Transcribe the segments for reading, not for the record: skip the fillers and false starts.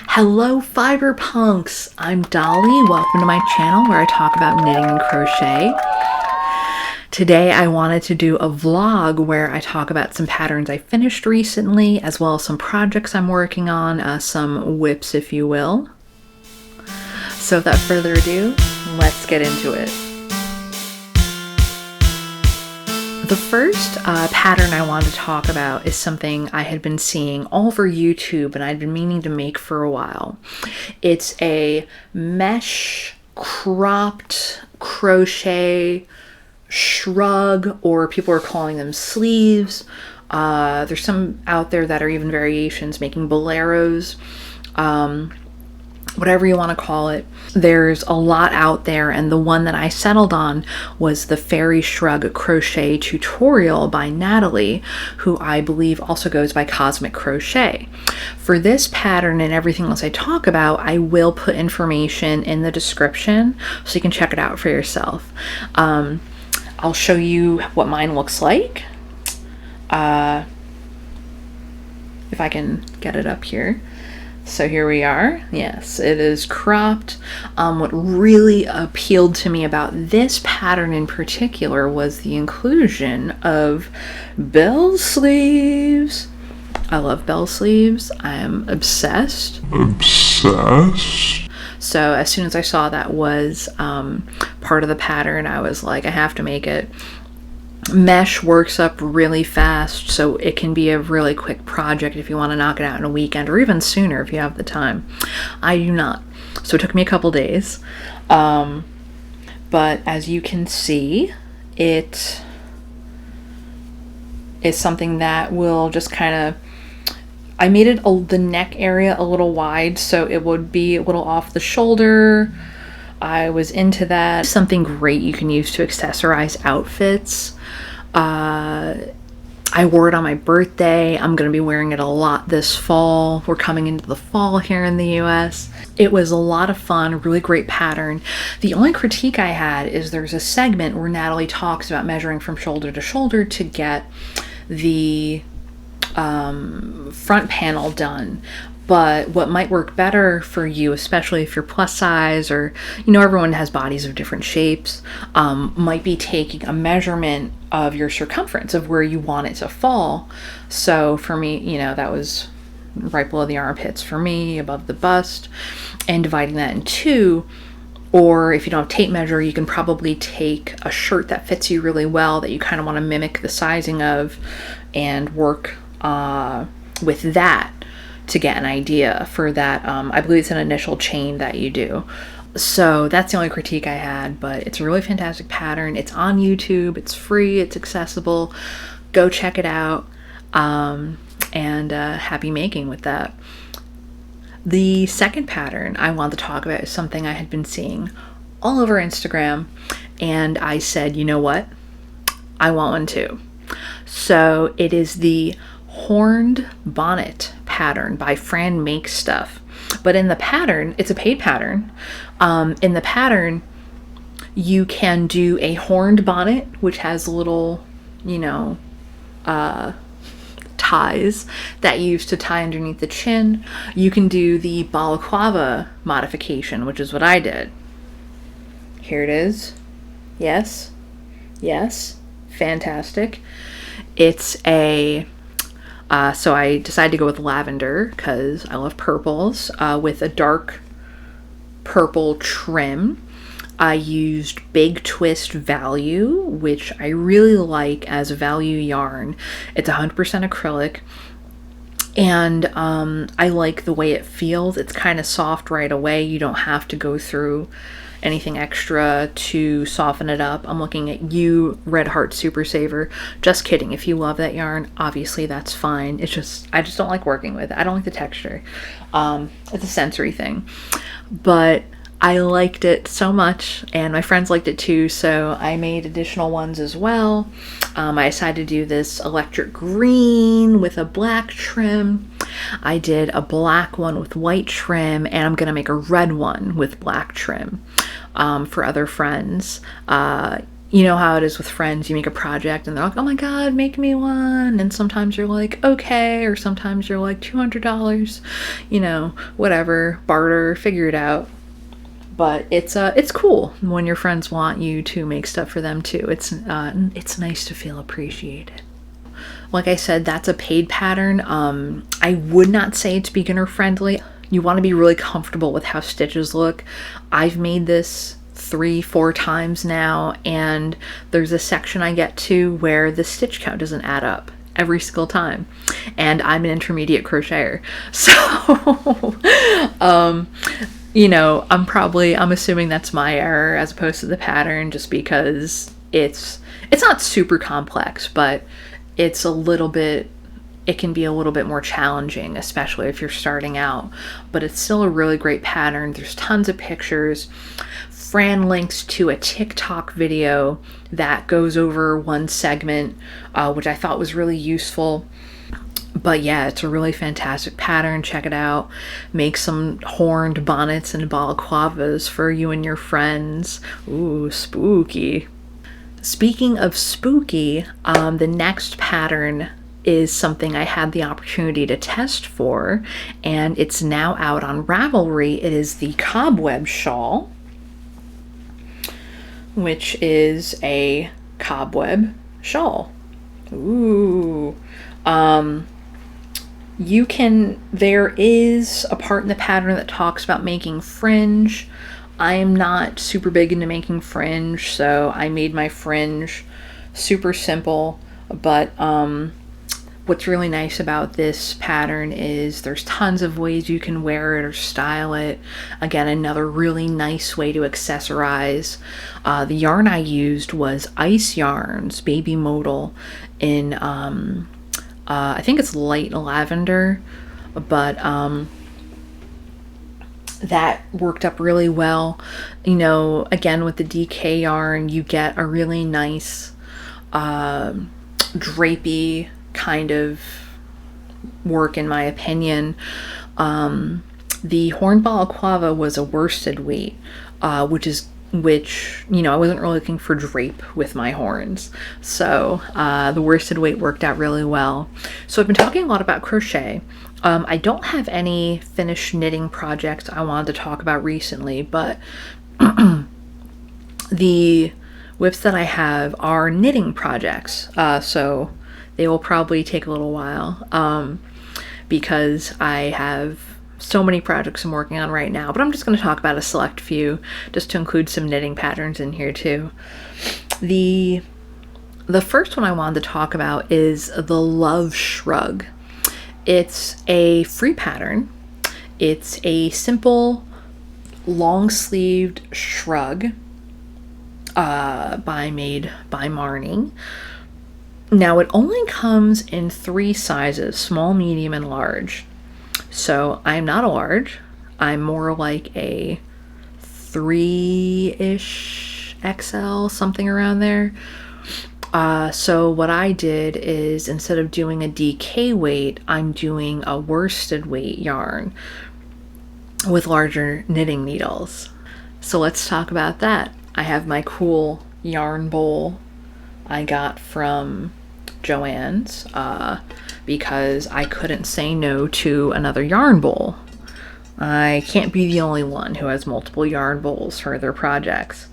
Hello Fiberpunks! I'm Dolly. Welcome to my channel where I talk about knitting and crochet. Today I wanted to do a vlog where I talk about some patterns I finished recently, as well as some projects I'm working on, some whips if you will. So without further ado, let's get into it. The first pattern I want to talk about is something I had been seeing all over YouTube and I'd been meaning to make for a while. It's a mesh cropped crochet shrug, or people are calling them sleeves. There's some out there that are even variations making boleros. Whatever you want to call it. There's a lot out there, and the one that I settled on was the Fairy Shrug Crochet Tutorial by Natalie, who I believe also goes by Cosmic Crochet. For this pattern and everything else I talk about, I will put information in the description so you can check it out for yourself. I'll show you what mine looks like. If I can get it up here. So here we are. Yes, it is cropped. What really appealed to me about this pattern in particular was the inclusion of bell sleeves. I love bell sleeves. I am obsessed. So as soon as I saw that was part of the pattern, I was like, I have to make it. Mesh works up really fast, so it can be a really quick project if you want to knock it out in a weekend, or even sooner if you have the time. I do not, so it took me a couple days. But as you can see, it is something that will just kind of, I made it the neck area a little wide so it would be a little off the shoulder. I was into that. Something great you can use to accessorize outfits. I wore it on my birthday. I'm going to be wearing it a lot this fall. We're coming into the fall here in the US. It was a lot of fun, really great pattern. The only critique I had is there's a segment where Natalie talks about measuring from shoulder to shoulder to get the front panel done. But what might work better for you, especially if you're plus size, or, you know, everyone has bodies of different shapes, might be taking a measurement of your circumference of where you want it to fall. So for me, you know, that was right below the armpits for me, above the bust, and dividing that in two. Or if you don't have tape measure, you can probably take a shirt that fits you really well, that you kind of want to mimic the sizing of, and work with that to get an idea for that. I believe it's an initial chain that you do. So that's the only critique I had, but it's a really fantastic pattern. It's on YouTube, it's free, it's accessible. Go check it out, and happy making with that. The second pattern I want to talk about is something I had been seeing all over Instagram, and I said, you know what? I want one too. So it is the horned bonnet pattern by FranMakeStuff. But in the pattern, it's a paid pattern. In the pattern, you can do a horned bonnet, which has little, you know, ties that you use to tie underneath the chin. You can do the Balaclava modification, which is what I did. Here it is. Yes. Yes. Fantastic. It's a so I decided to go with lavender because I love purples, with a dark purple trim. I used Big Twist Value, which I really like as a value yarn. It's 100% acrylic, and I like the way it feels. It's kind of soft right away. You don't have to go through anything extra to soften it up. I'm looking at you, Red Heart Super Saver. Just kidding. If you love that yarn, obviously that's fine. It's just, I just don't like working with it. I don't like the texture. It's a sensory thing. But I liked it so much, and my friends liked it too, so I made additional ones as well. I decided to do this electric green with a black trim. I did a black one with white trim, and I'm gonna make a red one with black trim for other friends. you know how it is with friends. You make a project and they're like, oh my god, make me one. And sometimes you're like, okay, or sometimes you're like $200, you know, whatever, barter, figure it out. But it's cool when your friends want you to make stuff for them too. It's nice to feel appreciated. Like I said, that's a paid pattern. I would not say it's beginner friendly. You want to be really comfortable with how stitches look. I've made this 3-4 times now, and there's a section I get to where the stitch count doesn't add up every single time, and I'm an intermediate crocheter, so you know, I'm assuming that's my error as opposed to the pattern, just because it's not super complex, but it's a little bit, it can be a little bit more challenging, especially if you're starting out, but it's still a really great pattern. There's tons of pictures. Fran links to a TikTok video that goes over one segment, which I thought was really useful. But yeah, it's a really fantastic pattern. Check it out. Make some horned bonnets and balaclavas for you and your friends. Ooh, spooky. Speaking of spooky, the next pattern is something I had the opportunity to test for, and it's now out on Ravelry. It is the Cobweb Shawl, which is a cobweb shawl. Ooh. There is a part in the pattern that talks about making fringe. I am not super big into making fringe, so I made my fringe super simple, but what's really nice about this pattern is there's tons of ways you can wear it or style it. Again, another really nice way to accessorize. The yarn I used was Ice Yarns Baby Modal in I think it's light lavender, but that worked up really well. You know, again, with the DK yarn, you get a really nice drapey kind of work, in my opinion. The horned balaclava was a worsted weight, which, you know, I wasn't really looking for drape with my horns. So the worsted weight worked out really well. So I've been talking a lot about crochet. I don't have any finished knitting projects I wanted to talk about recently, but the whips that I have are knitting projects. So they will probably take a little while because I have so many projects I'm working on right now, but I'm just going to talk about a select few just to include some knitting patterns in here too. The first one I wanted to talk about is the Love Shrug. It's a free pattern. It's a simple long-sleeved shrug made by Marni. Now it only comes in 3 sizes, small, medium, and large. So I'm not a large. I'm more like a 3-ish XL, something around there. So what I did is, instead of doing a DK weight, I'm doing a worsted weight yarn with larger knitting needles. So let's talk about that. I have my cool yarn bowl I got from Joann's because I couldn't say no to another yarn bowl. I can't be the only one who has multiple yarn bowls for their projects.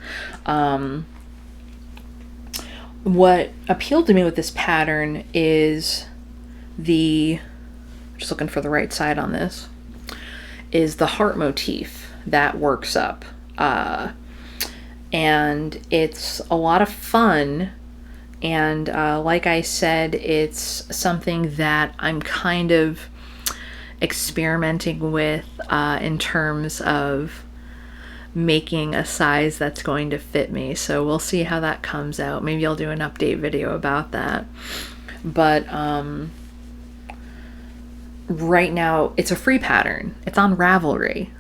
What appealed to me with this pattern is just looking for the right side on this, is the heart motif that works up. And it's a lot of fun. And like I said, it's something that I'm kind of experimenting with in terms of making a size that's going to fit me. So we'll see how that comes out. Maybe I'll do an update video about that. But right now it's a free pattern. It's on Ravelry.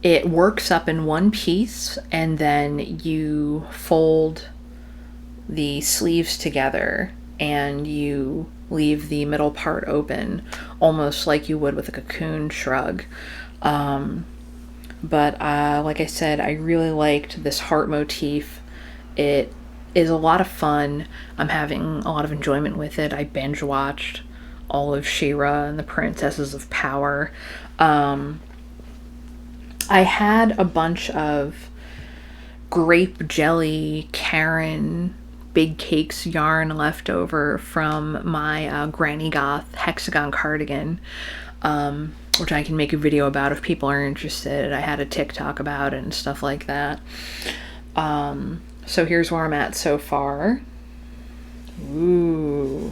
It works up in one piece, and then you fold the sleeves together and you leave the middle part open, almost like you would with a cocoon shrug. But like I said, I really liked this heart motif. It is a lot of fun. I'm having a lot of enjoyment with it. I binge watched all of She-Ra and the Princesses of Power. I had a bunch of grape jelly Karen Big Cakes yarn left over from my Granny Goth hexagon cardigan, which I can make a video about if people are interested. I had a TikTok about it and stuff like that. So here's where I'm at so far. Ooh.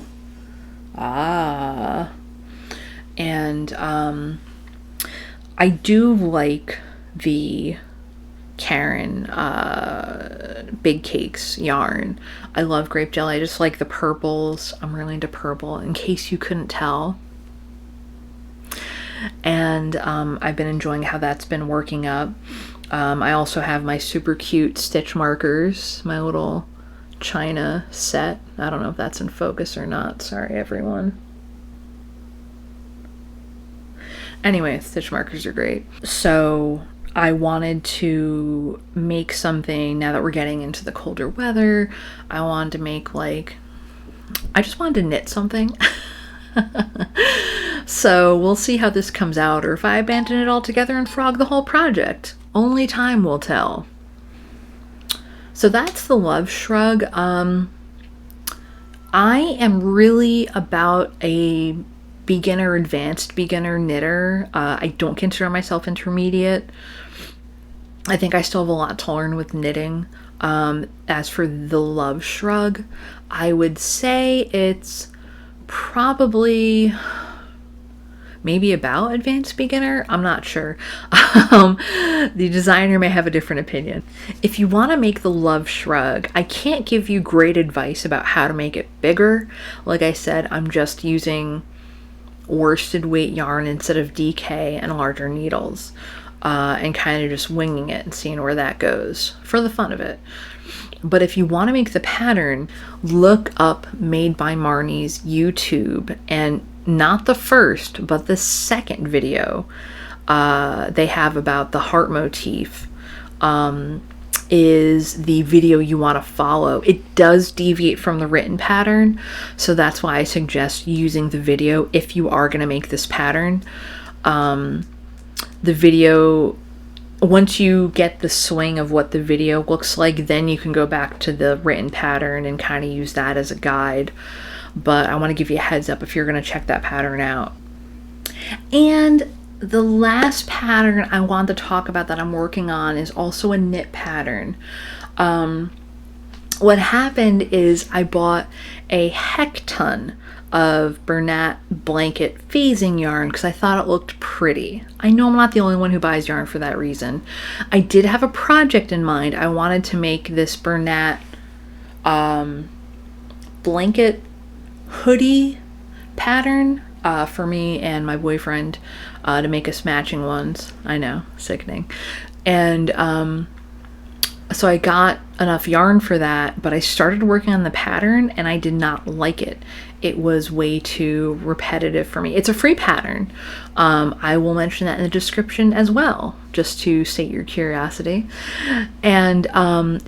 Ah. And I do like the Karen Big Cakes yarn. I love grape jelly. I just like the purples. I'm really into purple, in case you couldn't tell. And I've been enjoying how that's been working up. I also have my super cute stitch markers, my little China set. I don't know if that's in focus or not. Sorry, everyone. Anyway, stitch markers are great. So I wanted to make something, now that we're getting into the colder weather, I wanted to make I just wanted to knit something. So we'll see how this comes out, or if I abandon it altogether and frog the whole project. Only time will tell. So that's the Love Shrug. I am really about a beginner, advanced beginner knitter. I don't consider myself intermediate. I think I still have a lot to learn with knitting. As for the Love Shrug, I would say it's probably maybe about advanced beginner. I'm not sure. The designer may have a different opinion. If you want to make the Love Shrug, I can't give you great advice about how to make it bigger. Like I said, I'm just using worsted weight yarn instead of DK and larger needles, and kind of just winging it and seeing where that goes for the fun of it. But if you want to make the pattern, look up Made by Marni's YouTube, and not the first, but the second video they have about the heart motif is the video you want to follow. It does deviate from the written pattern, so that's why I suggest using the video if you are going to make this pattern. The video, once you get the swing of what the video looks like, then you can go back to the written pattern and kind of use that as a guide. But I want to give you a heads up if you're going to check that pattern out. And the last pattern I want to talk about that I'm working on is also a knit pattern. What happened is I bought a heck ton of Bernat blanket phasing yarn because I thought it looked pretty. I know I'm not the only one who buys yarn for that reason. I did have a project in mind. I wanted to make this Bernat blanket hoodie pattern for me and my boyfriend to make us matching ones. I know, sickening. And so I got enough yarn for that, but I started working on the pattern and I did not like it. It was way too repetitive for me. It's a free pattern. I will mention that in the description as well, just to sate your curiosity. And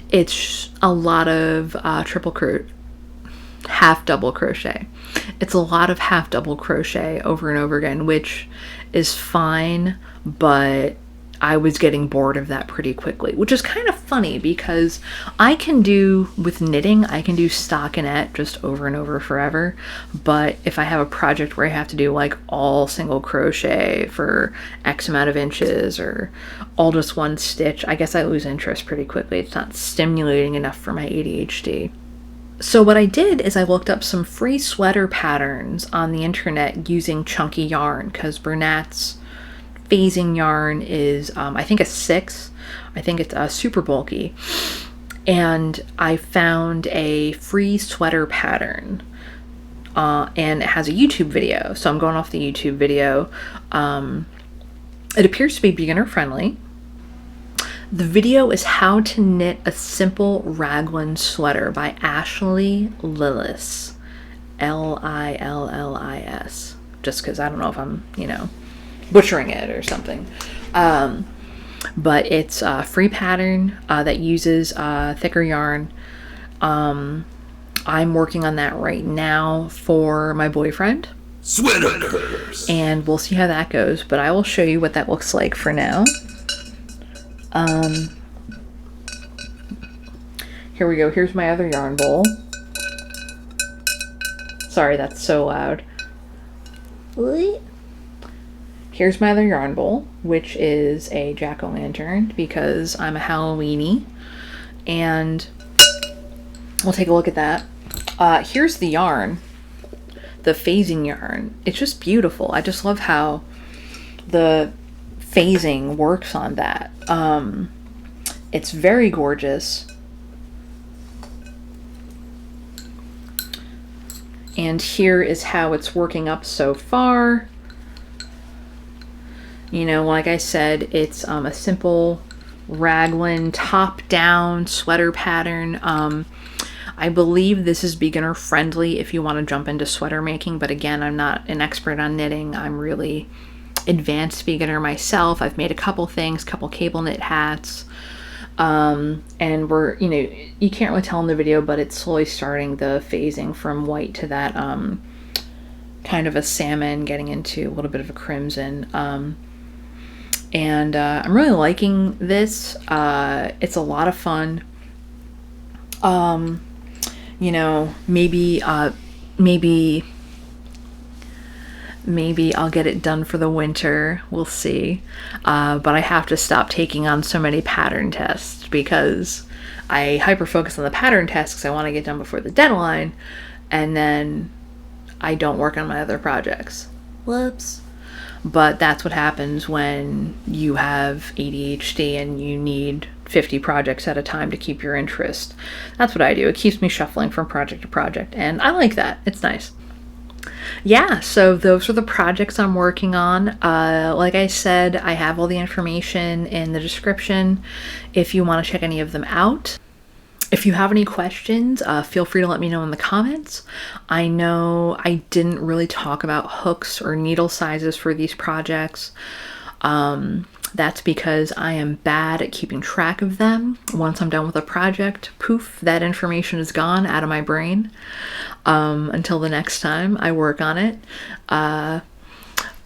it's a lot of half double crochet. It's a lot of half double crochet over and over again, which is fine, but I was getting bored of that pretty quickly, which is kind of funny because I can do, with knitting, I can do stockinette just over and over forever. But if I have a project where I have to do like all single crochet for X amount of inches or all just one stitch, I guess I lose interest pretty quickly. It's not stimulating enough for my ADHD. So what I did is I looked up some free sweater patterns on the internet using chunky yarn, because Bernat's phasing yarn is, I think, a 6. I think it's super bulky. And I found a free sweater pattern, and it has a YouTube video. So I'm going off the YouTube video. It appears to be beginner friendly. The video is How to Knit a Simple Raglan Sweater by Ashley Lillis. Lillis. Just because I don't know if I'm, butchering it or something. But it's a free pattern that uses thicker yarn. I'm working on that right now for my boyfriend. Sweater curse. And we'll see how that goes, but I will show you what that looks like for now. Here we go. Here's my other yarn bowl. Sorry, that's so loud. Here's my other yarn bowl, which is a jack-o'-lantern because I'm a Halloweenie. And we'll take a look at that. Here's the yarn, the phasing yarn. It's just beautiful. I just love how the phasing works on that. It's very gorgeous. And here is how it's working up so far. You know, like I said, it's a simple Raglan top-down sweater pattern. I believe this is beginner friendly if you want to jump into sweater making, but again, I'm not an expert on knitting. I'm really advanced beginner myself. I've made a couple things, couple cable knit hats. And we're, you know, you can't really tell in the video, but it's slowly starting the phasing from white to that kind of a salmon, getting into a little bit of a crimson. And I'm really liking this. It's a lot of fun. You know, maybe I'll get it done for the winter. We'll see. But I have to stop taking on so many pattern tests because I hyper focus on the pattern tests because I want to get done before the deadline, and then I don't work on my other projects. Whoops. But that's what happens when you have ADHD and you need 50 projects at a time to keep your interest. That's what I do. It keeps me shuffling from project to project, and I like that. It's nice. Yeah, so those are the projects I'm working on. Like I said, I have all the information in the description if you want to check any of them out. If you have any questions, feel free to let me know in the comments. I know I didn't really talk about hooks or needle sizes for these projects. That's because I am bad at keeping track of them. Once I'm done with a project, poof, that information is gone out of my brain until the next time I work on it.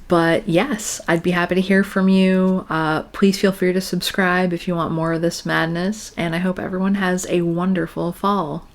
But yes, I'd be happy to hear from you. Please feel free to subscribe if you want more of this madness, and I hope everyone has a wonderful fall.